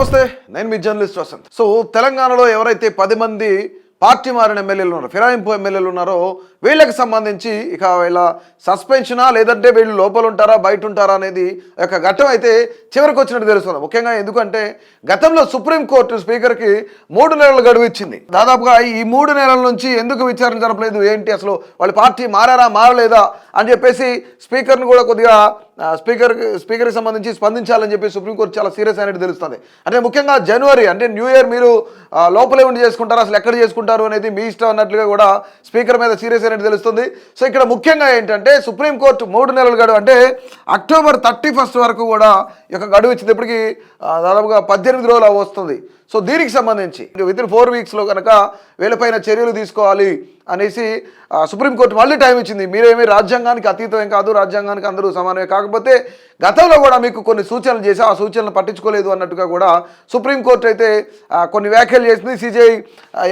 నమస్తే, నేను మీ journalist Vasant. So తెలంగాణలో ఎవరైతే 10 మంది పార్టీ మారిన ఎమ్మెల్యేలు ఉన్నారో, ఫిరాయింపు ఎమ్మెల్యేలు ఉన్నారో, వీళ్ళకి సంబంధించి ఇక వీళ్ళ సస్పెన్షనా లేదంటే వీళ్ళు లోపల ఉంటారా బయట ఉంటారా అనేది ఒక ఘట్టం అయితే చివరికి వచ్చినట్టు తెలుస్తుంది. ముఖ్యంగా ఎందుకంటే గతంలో సుప్రీంకోర్టు స్పీకర్కి 3 నెలల గడువు ఇచ్చింది. దాదాపుగా ఈ 3 నెలల నుంచి ఎందుకు విచారణ జరపలేదు, ఏంటి అసలు వాళ్ళు పార్టీ మారలేదా అని చెప్పేసి స్పీకర్ని కూడా కొద్దిగా స్పీకర్కి సంబంధించి స్పందించాలని చెప్పి సుప్రీంకోర్టు చాలా సీరియస్ అయినట్టు తెలుస్తుంది. అంటే ముఖ్యంగా జనవరి అంటే న్యూ ఇయర్ మీరు లోపలే ఉండి చేసుకుంటారు, అసలు ఎక్కడ చేసుకుంటారు అనేది మీ ఇష్టం అన్నట్లుగా కూడా స్పీకర్ మీద సీరియస్ అయినట్టు తెలుస్తుంది. సో ఇక్కడ ముఖ్యంగా ఏంటంటే సుప్రీంకోర్టు 3 నెలల గడువు అంటే అక్టోబర్ 31 వరకు కూడా ఈ యొక్క గడువు ఇచ్చింది. ఇప్పటికి దాదాపుగా 18 రోజులు వస్తుంది. సో దీనికి సంబంధించి వితిన్ 4 వీక్స్లో కనుక వీళ్ళపైన చర్యలు తీసుకోవాలి అనేసి సుప్రీంకోర్టు మళ్ళీ టైం ఇచ్చింది. మీరేమీ రాజ్యాంగానికి అతీతం ఏం కాదు, రాజ్యాంగానికి అందరూ సమానమే. కాకపోతే గతంలో కూడా మీకు కొన్ని సూచనలు చేసి ఆ సూచనలు పట్టించుకోలేదు అన్నట్టుగా కూడా సుప్రీంకోర్టు అయితే కొన్ని వ్యాఖ్యలు చేసింది. సిజేఐ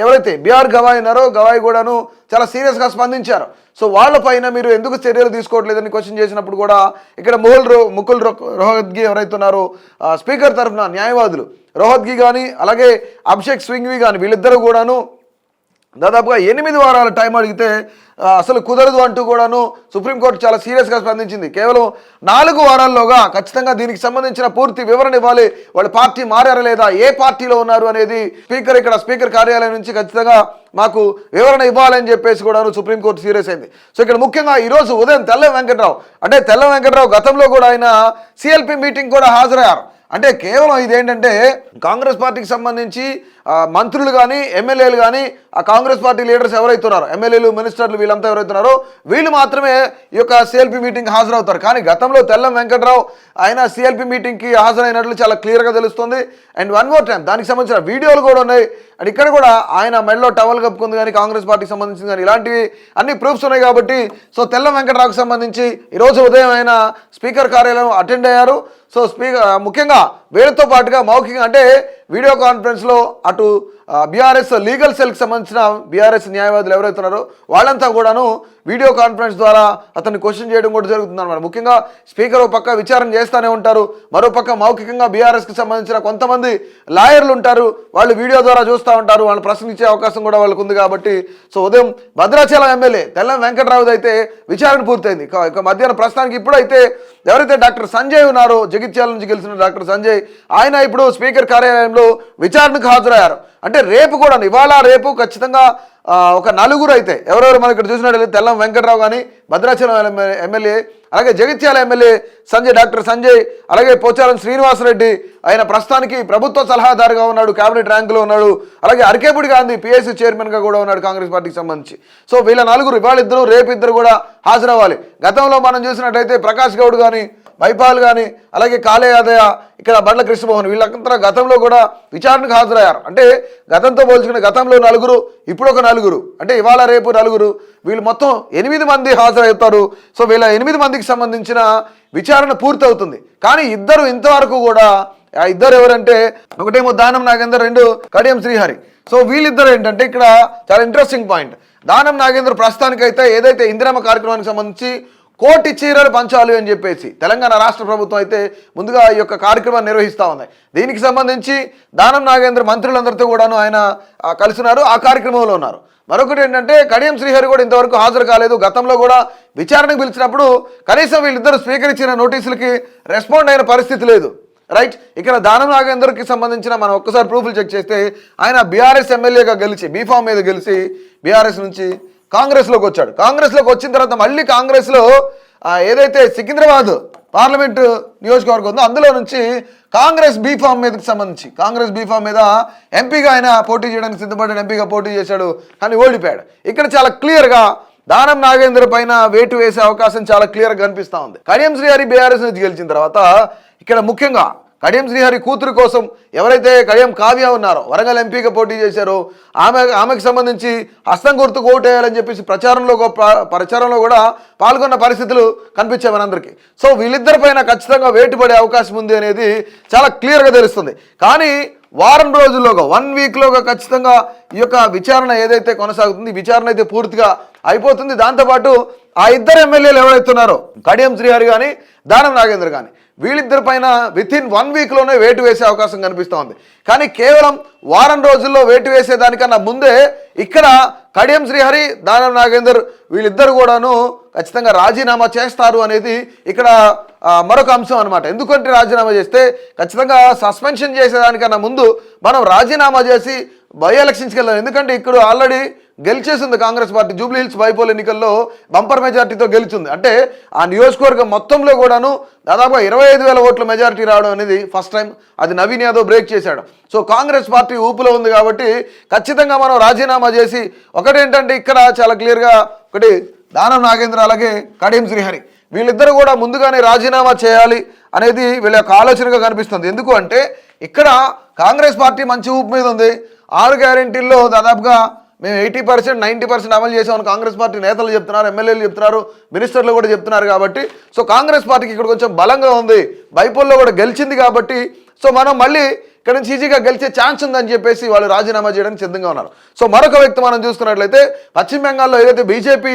ఎవరైతే బిఆర్ గవాయ్ ఉన్నారో, గవాయ్ కూడాను చాలా సీరియస్గా స్పందించారు. సో వాళ్ళపైన మీరు ఎందుకు చర్యలు తీసుకోవట్లేదని క్వశ్చన్ చేసినప్పుడు కూడా ఇక్కడ ముకుల్ రోహత్గి ఎవరైతే ఉన్నారో స్పీకర్ తరఫున న్యాయవాదులు రోహత్గి కానీ అలాగే అభిషేక్ స్వింగ్వి కానీ వీళ్ళిద్దరూ కూడాను దాదాపుగా 8 వారాల టైం అడిగితే అసలు కుదరదు అంటూ కూడాను సుప్రీంకోర్టు చాలా సీరియస్గా స్పందించింది. కేవలం 4 వారాల్లోగా ఖచ్చితంగా దీనికి సంబంధించిన పూర్తి వివరణ ఇవ్వాలి, వాళ్ళు పార్టీ మారారా లేదా, ఏ పార్టీలో ఉన్నారు అనేది స్పీకర్ కార్యాలయం నుంచి ఖచ్చితంగా మాకు వివరణ ఇవ్వాలని చెప్పేసి కూడాను సుప్రీంకోర్టు సీరియస్ అయింది. సో ఇక్కడ ముఖ్యంగా ఈరోజు ఉదయం తెల్లం వెంకట్రావు గతంలో కూడా ఆయన సిఎల్పి మీటింగ్ కూడా హాజరయ్యారు. అంటే కేవలం ఇదేంటంటే కాంగ్రెస్ పార్టీకి సంబంధించి మంత్రులు కానీ ఎమ్మెల్యేలు కానీ ఆ కాంగ్రెస్ పార్టీ లీడర్స్ ఎవరైతే ఉన్నారో, ఎమ్మెల్యేలు మినిస్టర్లు వీళ్ళంతా ఎవరైతే ఉన్నారో వీళ్ళు మాత్రమే ఈ యొక్క సిఎల్పి మీటింగ్కి హాజరవుతారు. కానీ గతంలో తెల్లం వెంకట్రావు ఆయన సిఎల్పి మీటింగ్కి హాజరైనట్లు చాలా క్లియర్గా తెలుస్తుంది. అండ్ వన్ మోర్ టైం దానికి సంబంధించిన వీడియోలు కూడా ఉన్నాయి. అండ్ ఇక్కడ కూడా ఆయన మెడలో టవల్ కప్పుకుంది కానీ కాంగ్రెస్ పార్టీకి సంబంధించింది కానీ ఇలాంటివి అన్ని ప్రూఫ్స్ ఉన్నాయి. కాబట్టి సో తెల్లం వెంకట్రావుకి సంబంధించి ఈరోజు ఉదయం ఆయన స్పీకర్ కార్యాలయం అటెండ్ అయ్యారు. సో ముఖ్యంగా వీళ్ళతో పాటుగా మౌఖికంగా అంటే వీడియో కాన్ఫరెన్స్లో అటు బీఆర్ఎస్ లీగల్ సెల్కి సంబంధించిన బీఆర్ఎస్ న్యాయవాదులు ఎవరైతే ఉన్నారో వాళ్ళంతా కూడాను వీడియో కాన్ఫరెన్స్ ద్వారా అతన్ని క్వశ్చన్ చేయడం కూడా జరుగుతుంది అన్నమాట. ముఖ్యంగా స్పీకర్ ఒక పక్క విచారణ చేస్తూనే ఉంటారు, మరోపక్క మౌఖికంగా బీఆర్ఎస్కి సంబంధించిన కొంతమంది లాయర్లు ఉంటారు, వాళ్ళు వీడియో ద్వారా చూస్తూ ఉంటారు, వాళ్ళు ప్రశ్నించే అవకాశం కూడా వాళ్ళకు ఉంది. కాబట్టి సో ఉదయం భద్రాచలం ఎమ్మెల్యే తెల్లం వెంకట్రావుది అయితే విచారణ పూర్తయింది. ఇక మధ్యాహ్నం ప్రస్తుతానికి ఇప్పుడైతే ఎవరైతే డాక్టర్ సంజయ్ ఉన్నారో, జగిత్యాల నుంచి గెలిచిన డాక్టర్ సంజయ్, ఆయన ఇప్పుడు స్పీకర్ కార్యాలయంలో విచారణకు హాజరయ్యారు. అంటే రేపు కూడా ఇవాళ రేపు ఖచ్చితంగా ఒక 4 అయితే ఎవరెవరు మనం ఇక్కడ చూసినట్టు తెల్లం వెంకట్రావు కానీ, భద్రాచలం ఎమ్మెల్యే, అలాగే జగిత్యాల ఎమ్మెల్యే డాక్టర్ సంజయ్, అలాగే పోచారం శ్రీనివాసరెడ్డి, ఆయన ప్రస్తుతానికి ప్రభుత్వ సలహాదారుగా ఉన్నాడు, కేబినెట్ ర్యాంకులో ఉన్నాడు, అలాగే అరకేపుడి గాంధీ పిఎస్సి చైర్మన్గా కూడా ఉన్నాడు కాంగ్రెస్ పార్టీకి సంబంధించి. సో వీళ్ళ 4 ఇవాళ రేపు ఇద్దరు కూడా హాజరవ్వాలి. గతంలో మనం చూసినట్టయితే ప్రకాష్ గౌడ్ కానీ, మైపాల్ కానీ, అలాగే కాళే యాదయ్య, ఇక్కడ బండ్ల కృష్ణమోహన్ వీళ్ళంతా గతంలో కూడా విచారణకు హాజరయ్యారు. అంటే గతంతో పోల్చుకునే గతంలో 4, ఇప్పుడు ఒక 4, అంటే ఇవాళ రేపు 4, వీళ్ళు మొత్తం 8 మంది హాజరవుతారు. సో వీళ్ళ 8 మందికి సంబంధించిన విచారణ పూర్తవుతుంది. కానీ ఇద్దరు ఇంతవరకు కూడా ఇద్దరు ఎవరంటే ఒకటేమో దానం నాగేందర్, 2 కడియం శ్రీహరి. సో వీళ్ళిద్దరు ఏంటంటే ఇక్కడ చాలా ఇంట్రెస్టింగ్ పాయింట్. దానం నాగేందర్ ప్రస్తుతానికైతే ఏదైతే ఇందిరమ్మ కార్యక్రమానికి సంబంధించి 1 కోటి చీరలు పంచాలి అని చెప్పేసి తెలంగాణ రాష్ట్ర ప్రభుత్వం అయితే ముందుగా ఈ యొక్క కార్యక్రమాన్ని నిర్వహిస్తూ ఉంది. దీనికి సంబంధించి దానం నాగేంద్ర మంత్రులందరితో కూడాను ఆయన కలిసినారు, ఆ కార్యక్రమంలో ఉన్నారు. మరొకటి ఏంటంటే కడియం శ్రీహరి కూడా ఇంతవరకు హాజరు కాలేదు. గతంలో కూడా విచారణకు పిలిచినప్పుడు కనీసం వీళ్ళిద్దరు స్పీకర్ ఇచ్చిన నోటీసులకి రెస్పాండ్ అయిన పరిస్థితి లేదు. రైట్, ఇక్కడ దానం నాగేందర్కి సంబంధించిన మనం ఒక్కసారి ప్రూఫ్లు చెక్ చేస్తే ఆయన బీఆర్ఎస్ ఎమ్మెల్యేగా గెలిచి బీఫామ్ మీద గెలిచి బీఆర్ఎస్ నుంచి కాంగ్రెస్లోకి వచ్చాడు. కాంగ్రెస్లోకి వచ్చిన తర్వాత మళ్ళీ కాంగ్రెస్లో ఏదైతే సికింద్రాబాద్ పార్లమెంటు నియోజకవర్గం ఉందో అందులో నుంచి కాంగ్రెస్ బీఫామ్ మీదకి సంబంధించి కాంగ్రెస్ బీఫామ్ మీద ఎంపీగా ఆయన పోటీ చేయడానికి సిద్ధపడ్డాడు, ఎంపీగా పోటీ చేశాడు, కానీ ఓడిపోయాడు. ఇక్కడ చాలా క్లియర్గా దానం నాగేంద్ర పైన వేటు వేసే అవకాశం చాలా క్లియర్గా కనిపిస్తూ ఉంది. కడియం శ్రీహరి బీఆర్ఎస్ నుంచి గెలిచిన తర్వాత ఇక్కడ ముఖ్యంగా కడియం శ్రీహరి కూతురు కోసం ఎవరైతే కడియం కావ్య ఉన్నారో, వరంగల్ ఎంపీగా పోటీ చేశారో, ఆమెకు సంబంధించి హస్తం గుర్తుకు ఓటు వేయాలని చెప్పేసి ప్రచారంలో కూడా పాల్గొన్న పరిస్థితులు కనిపించాయి మనందరికీ. సో వీళ్ళిద్దరి పైన ఖచ్చితంగా వేటుపడే అవకాశం ఉంది అనేది చాలా క్లియర్గా తెలుస్తుంది. కానీ వారం రోజుల్లోగా 1 వీక్లోగా ఖచ్చితంగా ఈ యొక్క విచారణ ఏదైతే కొనసాగుతుంది, విచారణ అయితే పూర్తిగా అయిపోతుంది. దాంతోపాటు ఆ ఇద్దరు ఎమ్మెల్యేలు ఎవరైతే ఉన్నారో కడియం శ్రీహరి కానీ దానం నాగేంద్ర కానీ వీళ్ళిద్దరి పైన వితిన్ 1 వీక్లోనే వేటు వేసే అవకాశం కనిపిస్తూ ఉంది. కానీ కేవలం వారం రోజుల్లో వేటు వేసేదానికన్నా ముందే ఇక్కడ కడియం శ్రీహరి దానం నాగేందర్ వీళ్ళిద్దరు కూడాను ఖచ్చితంగా రాజీనామా చేస్తారు అనేది ఇక్కడ మరొక అంశం అనమాట. ఎందుకంటే రాజీనామా చేస్తే ఖచ్చితంగా సస్పెన్షన్ చేసేదానికన్నా ముందు మనం రాజీనామా చేసి బై ఎలక్షన్స్కి వెళ్ళాం. ఎందుకంటే ఇక్కడ ఆల్రెడీ గెలిచేసింది కాంగ్రెస్ పార్టీ. జూబ్లీ హిల్స్ బైపోల్ ఎన్నికల్లో బంపర్ మెజార్టీతో గెలిచింది. అంటే ఆ నియోజకవర్గం మొత్తంలో కూడాను దాదాపుగా 25,000 ఓట్ల మెజారిటీ రావడం అనేది ఫస్ట్ టైం. అది నవీన్ యాదవ్ బ్రేక్ చేశాడు. సో కాంగ్రెస్ పార్టీ ఊపులో ఉంది కాబట్టి ఖచ్చితంగా మనం రాజీనామా చేసి ఒకటేంటంటే ఇక్కడ చాలా క్లియర్గా ఒకటి దానం నాగేంద్ర అలాగే కడియం శ్రీహరి వీళ్ళిద్దరూ కూడా ముందుగానే రాజీనామా చేయాలి అనేది వీళ్ళ యొక్క ఆలోచనగా కనిపిస్తుంది. ఎందుకు అంటే ఇక్కడ కాంగ్రెస్ పార్టీ మంచి ఊపు మీద ఉంది. 6 గ్యారెంటీల్లో దాదాపుగా మేము 80% 90% అమలు చేసామని కాంగ్రెస్ పార్టీ నేతలు చెప్తున్నారు, ఎమ్మెల్యేలు చెప్తున్నారు, మినిస్టర్లు కూడా చెప్తున్నారు. కాబట్టి సో కాంగ్రెస్ పార్టీకి ఇక్కడ కొంచెం బలంగా ఉంది, బైపోల్లో కూడా గెలిచింది కాబట్టి సో మనం మళ్ళీ ఇక్కడ నుంచి ఈజీగా గెలిచే ఛాన్స్ ఉందని చెప్పేసి వాళ్ళు రాజీనామా చేయడానికి సిద్ధంగా ఉన్నారు. సో మరొక వ్యక్తి మనం చూసుకున్నట్లయితే పశ్చిమ బెంగాల్లో ఏదైతే బీజేపీ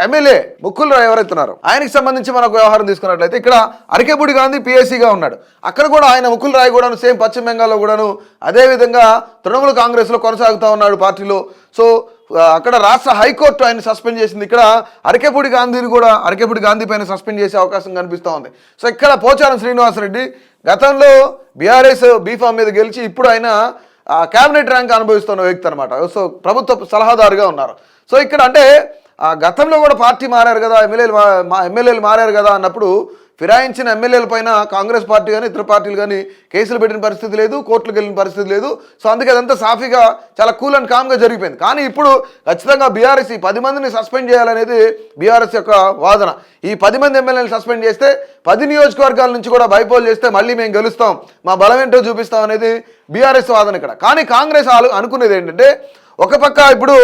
ఎమ్మెల్యే ముకుల్ రాయ్ ఎవరైతే ఉన్నారో ఆయనకి సంబంధించి మనకు వ్యవహారం తీసుకున్నట్లయితే ఇక్కడ అరకేపూడి గాంధీ పిఎస్సీగా ఉన్నాడు. అక్కడ కూడా ఆయన ముకుల్ రాయ్ కూడాను సేమ్ పశ్చిమ బెంగాల్లో కూడాను అదేవిధంగా తృణమూల్ కాంగ్రెస్లో కొనసాగుతూ ఉన్నాడు పార్టీలో. సో అక్కడ రాష్ట్ర హైకోర్టు ఆయన సస్పెండ్ చేసింది. ఇక్కడ అరకేపూడి గాంధీ పైన సస్పెండ్ చేసే అవకాశం కనిపిస్తూ ఉంది. సో ఇక్కడ పోచారం శ్రీనివాసరెడ్డి గతంలో బీఆర్ఎస్ బీఫామ్ మీద గెలిచి ఇప్పుడు ఆయన క్యాబినెట్ ర్యాంక్ అనుభవిస్తున్న వ్యక్తి అనమాట. సో ప్రభుత్వ సలహాదారుగా ఉన్నారు. సో ఇక్కడ అంటే గతంలో కూడా పార్టీ మారారు కదా, ఎమ్మెల్యేలు మారారు కదా అన్నప్పుడు ఫిరాయించిన ఎమ్మెల్యేల పైన కాంగ్రెస్ పార్టీ కానీ ఇతర పార్టీలు కానీ కేసులు పెట్టిన పరిస్థితి లేదు, కోర్టులకు వెళ్ళిన పరిస్థితి లేదు. సో అందుకే అదంతా సాఫీగా చాలా కూల్ అండ్ కామ్గా జరిగిపోయింది. కానీ ఇప్పుడు ఖచ్చితంగా బీఆర్ఎస్ ఈ 10 మందిని సస్పెండ్ చేయాలనేది బీఆర్ఎస్ యొక్క వాదన. ఈ 10 మంది ఎమ్మెల్యేలు సస్పెండ్ చేస్తే 10 నియోజకవర్గాల నుంచి కూడా బైపోల్ చేస్తే మళ్ళీ మేము గెలుస్తాం, మా బలం ఏంటో చూపిస్తాం అనేది బీఆర్ఎస్ వాదన ఇక్కడ. కానీ కాంగ్రెస్ అనుకునేది ఏంటంటే ఒక పక్క ఇప్పుడు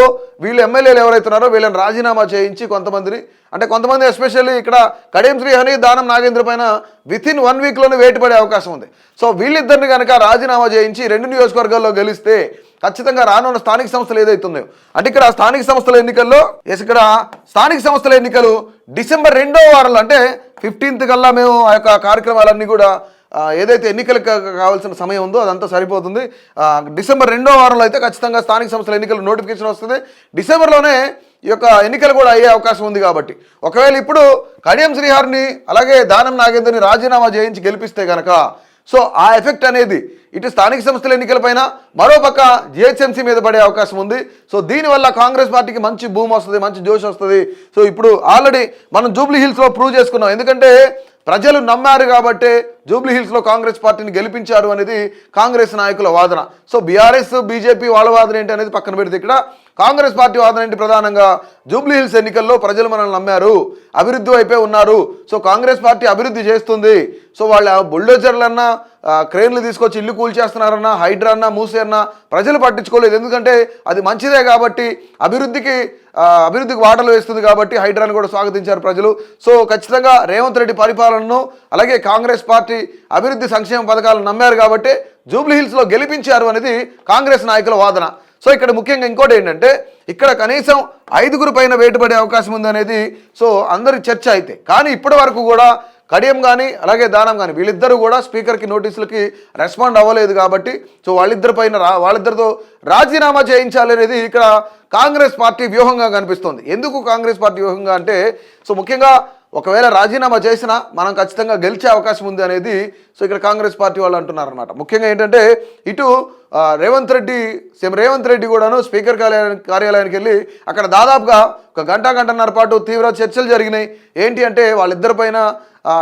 వీళ్ళు ఎమ్మెల్యేలు ఎవరైతే ఉన్నారో వీళ్ళని రాజీనామా చేయించి కొంతమంది ఎస్పెషల్లీ ఇక్కడ కడియం శ్రీహరి దానం నాగేంద్ర పైన వితిన్ 1 వీక్లోనే వేటు పడే అవకాశం ఉంది. సో వీళ్ళిద్దరిని కనుక రాజీనామా చేయించి 2 నియోజకవర్గాల్లో గెలిస్తే ఖచ్చితంగా రానున్న స్థానిక సంస్థలు ఏదైతున్నాయో అంటే ఇక్కడ స్థానిక సంస్థల ఎన్నికలు డిసెంబర్ 2వ వారంలో అంటే 15th కల్లా మేము ఆ యొక్క కార్యక్రమాలన్నీ కూడా ఏదైతే ఎన్నికలకు కావాల్సిన సమయం ఉందో అదంతా సరిపోతుంది. డిసెంబర్ 2వ వారంలో అయితే ఖచ్చితంగా స్థానిక సంస్థల ఎన్నికలు నోటిఫికేషన్ వస్తుంది. డిసెంబర్లోనే ఈ యొక్క ఎన్నికలు కూడా అయ్యే అవకాశం ఉంది. కాబట్టి ఒకవేళ ఇప్పుడు కడియం శ్రీహరిని అలాగే దానం నాగేంద్రని రాజీనామా చేయించి గెలిపిస్తే కనుక సో ఆ ఎఫెక్ట్ అనేది ఇటు స్థానిక సంస్థల ఎన్నికలపైన మరోపక్క జిహెచ్ఎంసీ మీద పడే అవకాశం ఉంది. సో దీనివల్ల కాంగ్రెస్ పార్టీకి మంచి బూమ్ వస్తుంది, మంచి జోష్ వస్తుంది. సో ఇప్పుడు ఆల్రెడీ మనం జూబ్లీ హిల్స్లో ప్రూవ్ చేసుకున్నాం. ఎందుకంటే ప్రజలు నమ్మారు కాబట్టి జూబ్లీ హిల్స్లో కాంగ్రెస్ పార్టీని గెలిపించారు అనేది కాంగ్రెస్ నాయకుల వాదన. సో బీఆర్ఎస్ బీజేపీ వాళ్ళ వాదన ఏంటి అనేది పక్కన పెడితే ఇక్కడ కాంగ్రెస్ పార్టీ వాదన ఏంటి ప్రధానంగా జూబ్లీ హిల్స్ ఎన్నికల్లో ప్రజలు మనల్ని నమ్మారు, అభివృద్ధి వైపే ఉన్నారు. సో కాంగ్రెస్ పార్టీ అభివృద్ధి చేస్తుంది. సో వాళ్ళ బుల్డోజర్లన్నా క్రేన్లు తీసుకొచ్చి ఇల్లు కూల్చేస్తున్నారన్నా హైడ్రా అన్నా మూసేరన్నా ప్రజలు పట్టించుకోలేదు. ఎందుకంటే అది మంచిదే కాబట్టి అభివృద్ధికి వాటలు వేస్తుంది కాబట్టి హైడ్రాను కూడా స్వాగతించారు ప్రజలు. సో ఖచ్చితంగా రేవంత్ రెడ్డి పరిపాలనను అలాగే కాంగ్రెస్ పార్టీ అభివృద్ధి సంక్షేమ పథకాలను నమ్మారు కాబట్టి జూబ్లీ హిల్స్లో గెలిపించారు అనేది కాంగ్రెస్ నాయకుల వాదన. సో ఇక్కడ ముఖ్యంగా ఇంకోటి ఏంటంటే ఇక్కడ కనీసం 5గురు పైన వేటుపడే అవకాశం ఉందనేది సో అందరి చర్చ అయితే. కానీ ఇప్పటి వరకు కూడా కడియం కానీ అలాగే దానం కానీ వీళ్ళిద్దరూ కూడా స్పీకర్కి నోటీసులకి రెస్పాండ్ అవ్వలేదు. కాబట్టి సో వాళ్ళిద్దరితో రాజీనామా చేయించాలి అనేది ఇక్కడ కాంగ్రెస్ పార్టీ వ్యూహంగా కనిపిస్తుంది. ఎందుకు కాంగ్రెస్ పార్టీ వ్యూహంగా అంటే సో ముఖ్యంగా ఒకవేళ రాజీనామా చేసినా మనం ఖచ్చితంగా గెలిచే అవకాశం ఉంది అనేది సో ఇక్కడ కాంగ్రెస్ పార్టీ వాళ్ళు అంటున్నారనమాట. ముఖ్యంగా ఏంటంటే ఇటు రేవంత్ రెడ్డి కూడాను స్పీకర్ కార్యాలయానికి వెళ్ళి అక్కడ దాదాపుగా ఒక గంటన్నర పాటు తీవ్ర చర్చలు జరిగినాయి. ఏంటి అంటే వాళ్ళిద్దరిపైన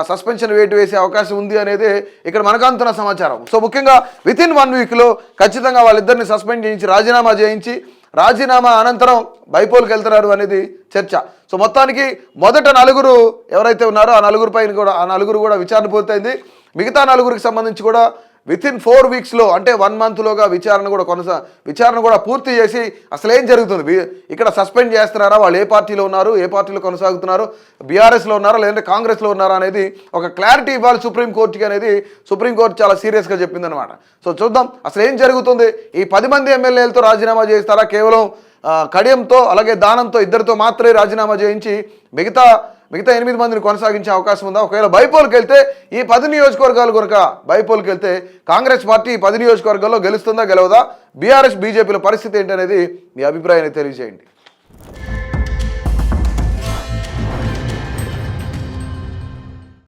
సస్పెన్షన్ వేటు వేసే అవకాశం ఉంది అనేది ఇక్కడ మనకు అందుతున్న సమాచారం. సో ముఖ్యంగా వితిన్ 1 వీక్లో ఖచ్చితంగా వాళ్ళిద్దరిని సస్పెండ్ చేయించి రాజీనామా అనంతరం బైపోల్కి వెళ్తున్నారు అనేది చర్చ. సో మొత్తానికి మొదట 4 ఎవరైతే ఉన్నారో ఆ 4 పైన కూడా కూడా విచారణ పూర్తయింది. మిగతా 4కి సంబంధించి కూడా వితిన్ 4 వీక్స్లో అంటే 1 మంత్లోగా విచారణ కూడా పూర్తి చేసి అసలు ఏం జరుగుతుంది, ఇక్కడ సస్పెండ్ చేస్తున్నారా, వాళ్ళు ఏ పార్టీలో ఉన్నారు, ఏ పార్టీలో కొనసాగుతున్నారు, బీఆర్ఎస్లో ఉన్నారా లేదంటే కాంగ్రెస్లో ఉన్నారా అనేది ఒక క్లారిటీ ఇవ్వాలి సుప్రీంకోర్టుకి అనేది సుప్రీంకోర్టు చాలా సీరియస్గా చెప్పిందనమాట. సో చూద్దాం అసలు ఏం జరుగుతుంది. ఈ 10 మంది ఎమ్మెల్యేలతో రాజీనామా చేస్తారా, కేవలం కడియంతో అలాగే దానంతో ఇద్దరితో మాత్రమే రాజీనామా చేయించి మిగతా 8 మందిని కొనసాగించే అవకాశం ఉందా? ఒకవేళ బైపోల్కి వెళ్తే ఈ 10 నియోజకవర్గాలు కనుక బైపోల్కి వెళ్తే కాంగ్రెస్ పార్టీ 10 నియోజకవర్గాల్లో గెలుస్తుందా గెలవదా? బీఆర్ఎస్ బీజేపీల పరిస్థితి ఏంటనేది మీ అభిప్రాయాన్ని తెలియజేయండి.